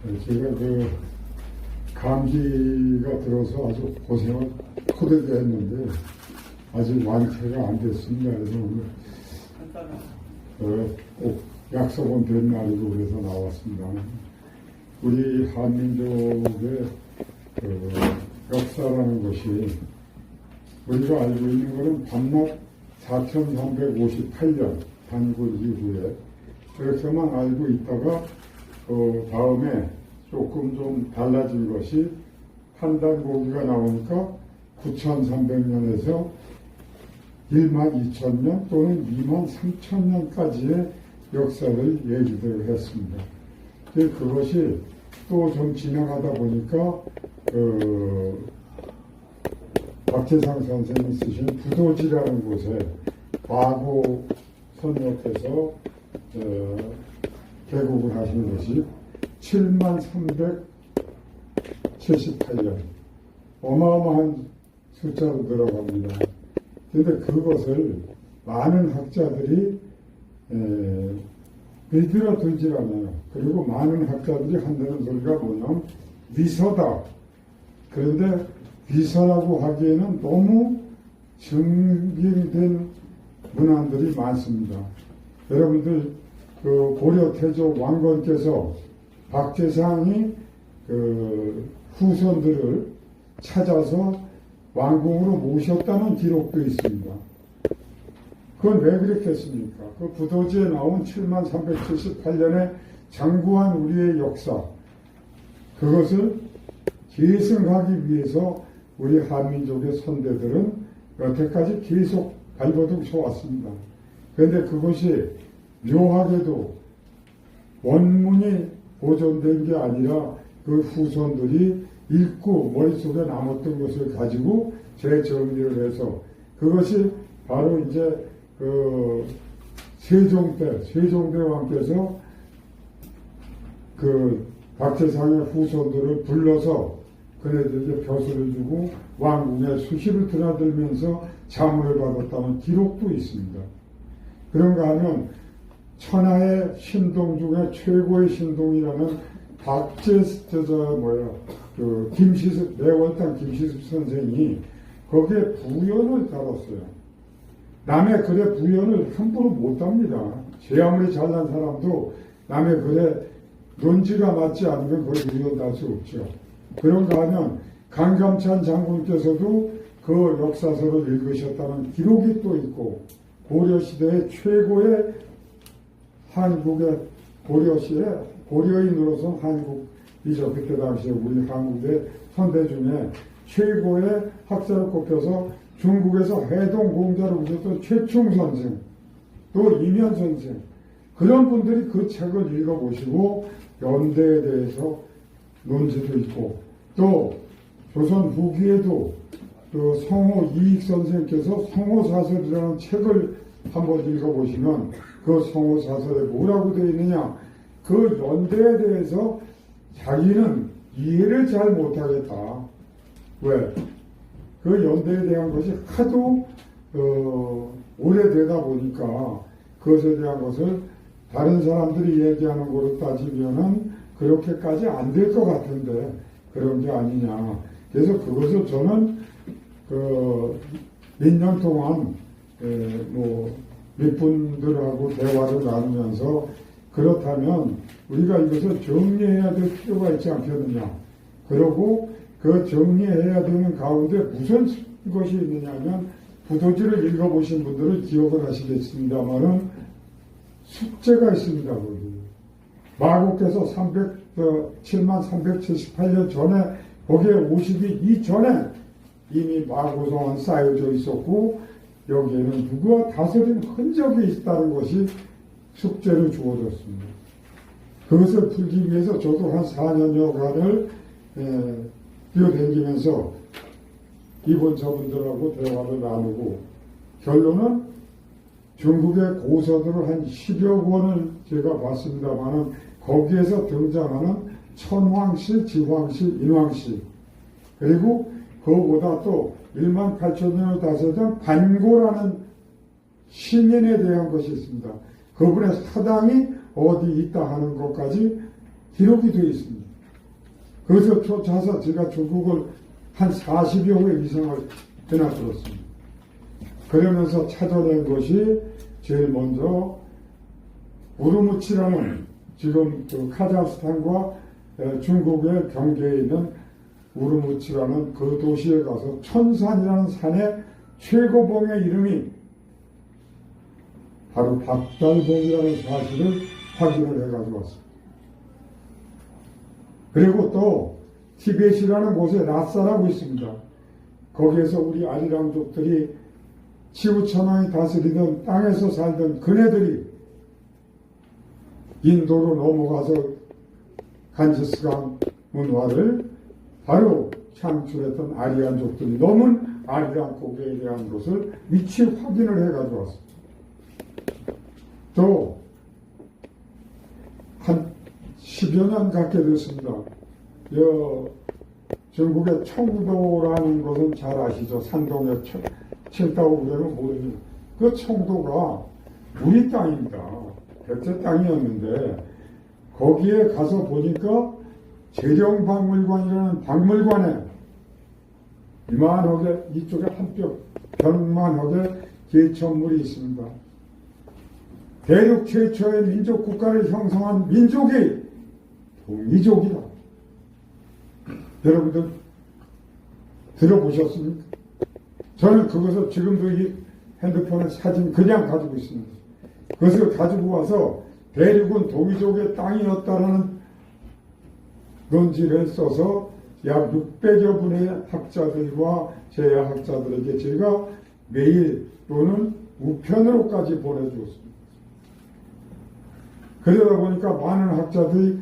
제가 감기가 들어서 아주 고생을 토되게 했는데 아직 완쾌가 안 됐습니다. 그래서 오늘 꼭 약속은 된 날이고 그래서 나왔습니다. 우리 한민족의 역사라는 것이 우리가 알고 있는 것은 밤낮 4358년 단군 이후에 그렇게만 알고 있다가 다음에 조금 좀 달라진 것이 판단고기가 나오니까 9300년에서 12000년 또는 23000년까지의 역사를 얘기를 했습니다. 그것이 또 좀 진행하다 보니까 박재상 선생님이 쓰신 부도지라는 곳에 과거 선역해서 개국을 하신 것이 7378년 어마어마한 숫자로 들어갑니다. 그런데 그것을 많은 학자들이 믿으러 들질 않아요. 그리고 많은 학자들이 한다는 소리가 뭐냐면 위서다. 그런데 위서라고 하기에는 너무 증빙된 문안들이 많습니다. 여러분들 고려 태조 왕건께서 박재상이 후손들을 찾아서 왕궁으로 모셨다는 기록도 있습니다. 그건 왜 그랬겠습니까? 그 부도지에 나온 7378년의 장구한 우리의 역사, 그것을 계승하기 위해서 우리 한민족의 선대들은 여태까지 계속 발버둥 쳐왔습니다. 그런데 그것이 묘하게도 원문이 보존된 게 아니라 그 후손들이 읽고 머릿속에 남았던 것을 가지고 재정리를 해서 그것이 바로 이제 세종대 왕께서 박재상의 후손들을 불러서 그네들에게 벼슬을 주고 왕궁에 수시를 드나들면서 자문을 받았다는 기록도 있습니다. 그런가 하면 천하의 신동 중에 최고의 신동이라는 매월당 김시습 선생이 거기에 부연을 달았어요. 남의 글에 부연을 함부로 못합니다. 제 아무리 잘난 사람도 남의 글에 논지가 맞지 않으면 그걸 부연 달 수 없죠. 그런가 하면 강감찬 장군께서도 그 역사서를 읽으셨다는 기록이 또 있고 고려시대의 최고의 한국의 고려인으로서 한국이죠. 그때 당시에 우리 한국의 선대 중에 최고의 학자를 꼽혀서 중국에서 해동공자를 오셨던 최충 선생, 또 이면 선생, 그런 분들이 그 책을 읽어보시고 연대에 대해서 논지도 있고, 또 조선 후기에도 그 성호 이익 선생께서 성호사설이라는 책을 한번 읽어보시면 그 성호사설에 뭐라고 되어 있느냐, 그 연대에 대해서 자기는 이해를 잘 못하겠다. 왜? 그 연대에 대한 것이 하도 오래되다 보니까 그것에 대한 것을 다른 사람들이 얘기하는 거로 따지면은 그렇게까지 안 될 것 같은데 그런 게 아니냐. 그래서 그것을 저는 몇 년 동안 몇 분들하고 대화를 나누면서 그렇다면 우리가 이것을 정리해야 될 필요가 있지 않겠느냐. 그러고 그 정리해야 되는 가운데 무슨 것이 있느냐면 부도지를 읽어보신 분들은 기억을 하시겠습니다만은 숙제가 있습니다. 거기. 마고께서 7378년 전에 거기에 오시기 이전에 이미 마고성은 쌓여져 있었고 여기에는 누구와 다스린 흔적이 있다는 것이 숙제로 주어졌습니다. 그것을 풀기 위해서 저도 한 4년여간을 뛰어다니면서 이번 저분들하고 대화를 나누고 결론은 중국의 고서들을 한 10여 권을 제가 봤습니다만은 거기에서 등장하는 천황실, 지황실, 인황실 그리고 그거보다 또 18,000년을 다스렸던 반고라는 신인에 대한 것이 있습니다. 그분의 사당이 어디 있다 하는 것까지 기록이 되어 있습니다. 그것을 쫓아서 제가 중국을 한 40여 회 이상을 해놨었습니다. 그러면서 찾아낸 것이 제일 먼저 우르무치라는 지금 그 카자흐스탄과 중국의 경계에 있는 우르무치라는 그 도시에 가서 천산이라는 산의 최고봉의 이름이 바로 박달봉이라는 사실을 확인을 해가지고 왔습니다. 그리고 또 티벳이라는 곳에 라싸라고 있습니다. 거기에서 우리 아리랑족들이 지구천왕이 다스리던 땅에서 살던 그네들이 인도로 넘어가서 간지스강 문화를 바로 창출했던 아리안족들이 넘은 아리랑 고개에 대한 것을 위치 확인을 해가지고 왔습니다. 또 한 10여 년 갖게 됐습니다. 중국의 청도라는 것은 잘 아시죠? 산동에 칠다고 그러면 모르죠. 그 청도가 우리 땅입니다. 백제 땅이었는데 거기에 가서 보니까 재령박물관이라는 박물관에 이만하게 이쪽에 한뼘 벽만하게 개천물이 있습니다. 대륙 최초의 민족 국가를 형성한 민족이 동이족이다. 여러분들 들어보셨습니까? 저는 그것을 지금도 이 핸드폰에 사진 그냥 가지고 있습니다. 그것을 가지고 와서 대륙은 동이족의 땅이었다라는 논지를 써서 약 600여 분의 학자들과 제야학자들에게 제가 메일 또는 우편으로까지 보내주었습니다. 그러다 보니까 많은 학자들이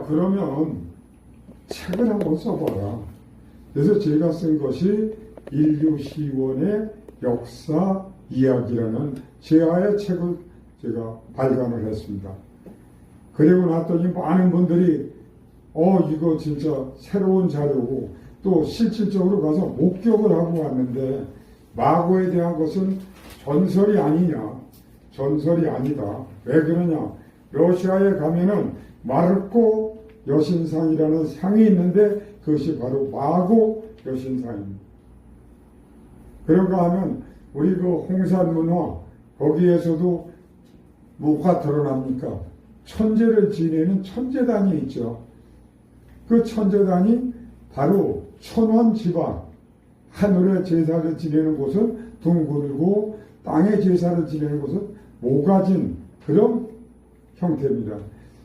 그러면 책을 한번 써봐라. 그래서 제가 쓴 것이 인류시원의 역사 이야기라는 제아의 책을 제가 발간을 했습니다. 그리고 났더니 많은 분들이 이거 진짜 새로운 자료고 또 실질적으로 가서 목격을 하고 왔는데 마고에 대한 것은 전설이 아니냐. 전설이 아니다. 왜 그러냐. 러시아에 가면은 마르코 여신상이라는 상이 있는데 그것이 바로 마고 여신상입니다. 그런가 하면 우리 그 홍산문화 거기에서도 뭐가 드러납니까? 천재를 지내는 천재단이 있죠. 그 천재단이 바로 천원 지방, 하늘의 제사를 지내는 곳은 둥글고 땅의 제사를 지내는 곳은 모가진 그런 형태입니다.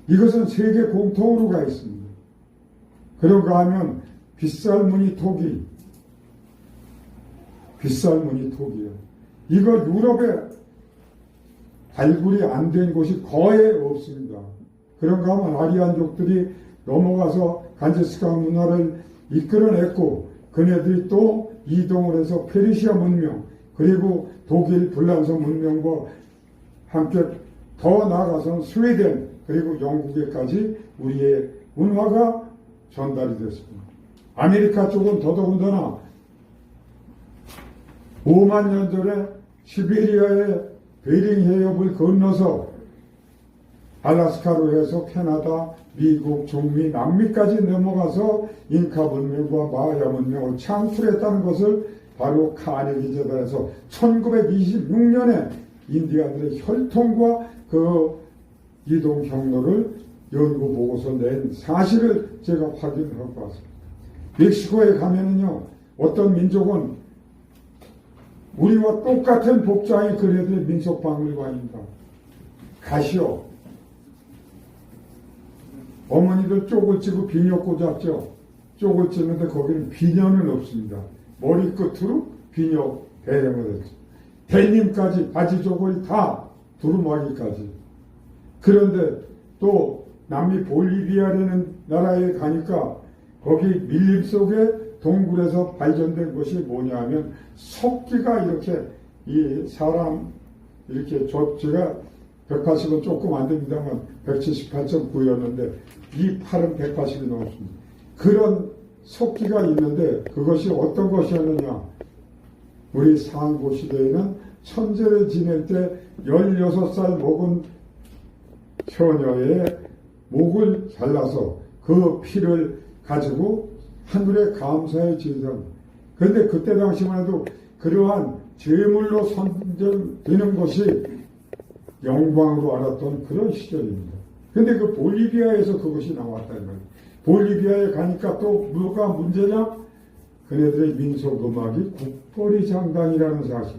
이것은 세계 공통으로 가 있습니다. 그런가 하면 빗살무늬 토기, 빗살무늬 토기요. 이거 유럽에 발굴이 안 된 곳이 거의 없습니다. 그런가 하면 아리안족들이 넘어가서 간지스강 문화를 이끌어냈고 그네들이 또 이동을 해서 페르시아 문명 그리고 독일 불란서 문명과 함께 더 나아가서는 스웨덴 그리고 영국에까지 우리의 문화가 전달이 됐습니다. 아메리카 쪽은 더더군다나 5만 년 전에 시베리아의 베링 해협을 건너서 알라스카로 해서 캐나다, 미국, 중미, 남미까지 넘어가서 잉카 문명과 마야 문명을 창출했다는 것을 바로 카네기 재단에서 1926년에 인디아들의 혈통과 그 이동 경로를 연구 보고서 낸 사실을 제가 확인하고 왔습니다. 멕시코에 가면은요, 어떤 민족은 우리와 똑같은 복장의 그네들의 민속박물관입니다. 가시오. 어머니들 쪽을 찌고 비녀 꽂았죠. 쪽을 찌는데 거기는 비녀는 없습니다. 머리끝으로 비녀 대령을 했죠. 대님까지 바지 조거리 다 두루마기까지. 그런데 또 남미 볼리비아라는 나라에 가니까 거기 밀림 속에 동굴에서 발견된 것이 뭐냐 하면 석기가 이렇게 이 사람 이렇게 제가 180은 조금 안 됩니다만 178.9였는데 이 팔은 180이 넘었습니다. 그런 석기가 있는데 그것이 어떤 것이었느냐. 우리 상고 시대에는 천재를 지낼 때 16살 먹은 처녀의 목을 잘라서 그 피를 가지고 하늘에 감사의 제사를. 그런데 그때 당시만 해도 그러한 제물로 선정되는 것이 영광으로 알았던 그런 시절입니다. 근데 그 볼리비아에서 그것이 나왔다는 거예요. 볼리비아에 가니까 또 뭐가 문제냐? 그네들의 민속 음악이 국보리 장단이라는 사실.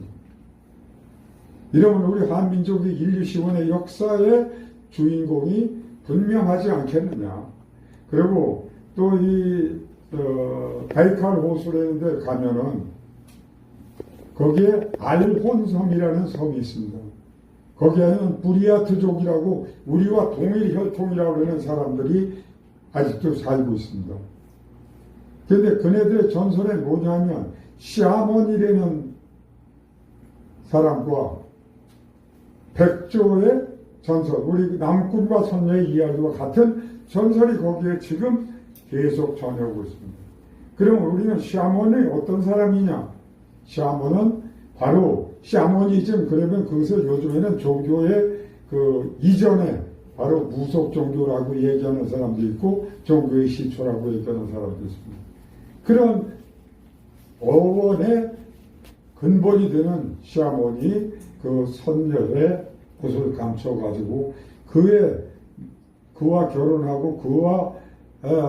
이러면 우리 한민족의 인류 시원의 역사의 주인공이 분명하지 않겠느냐. 그리고 또 이 바이칼 호수라는 데 가면은 거기에 알혼섬이라는 섬이 있습니다. 거기에는 부리아트족이라고 우리와 동일 혈통이라고 하는 사람들이 아직도 살고 있습니다. 그런데 그네들의 전설에 뭐냐면 시아몬이라는 사람과 백조의 전설, 우리 남꾼과 선녀의 이야기와 같은 전설이 거기에 지금 계속 전해오고 있습니다. 그럼 우리는 시아몬이 어떤 사람이냐? 시아몬은 바로 샤머니즘, 그러면 그것을 요즘에는 종교의 그 이전에 바로 무속 종교라고 얘기하는 사람도 있고 종교의 시초라고 얘기하는 사람도 있습니다. 그런 어원의 근본이 되는 샤머니 그 선녀의 옷을 감춰가지고 그와 결혼하고 그와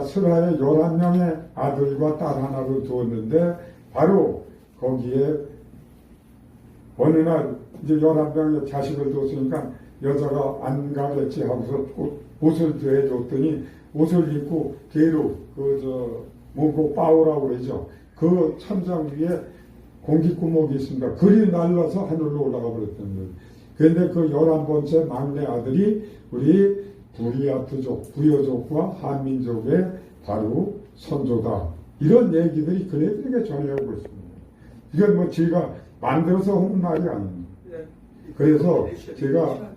스라의 11명의 아들과 딸 하나를 두었는데 바로 거기에 어느 날 이제 11명의 자식을 뒀으니까 여자가 안 가겠지 하고서 옷을 더해줬더니 옷을 입고 개로 뭐고 빠오라고 그러죠. 그 천장 위에 공기구멍이 있습니다. 그리 날라서 하늘로 올라가 버렸던 거예요. 그런데 그 11번째 막내 아들이 우리 부리아트족, 부여족과 한민족의 바로 선조다. 이런 얘기들이 그네들에게 전해오고 있습니다. 이건 뭐 제가 만들어서 하는 말이 아닙니다. 그래서 제가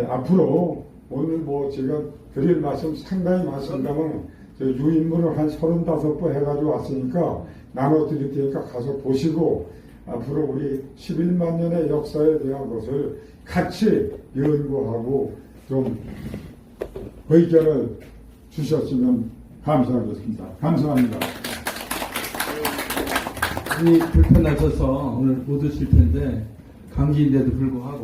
앞으로 오늘 뭐 제가 드릴 말씀 상당히 많습니다만 유인문을 한 35번 해가지고 왔으니까 나눠드릴 테니까 가서 보시고 앞으로 우리 11만 년의 역사에 대한 것을 같이 연구하고 좀 의견을 주셨으면 감사하겠습니다. 감사합니다. 이 불편하셔서 오늘 못 오실 텐데 감기인데도 불구하고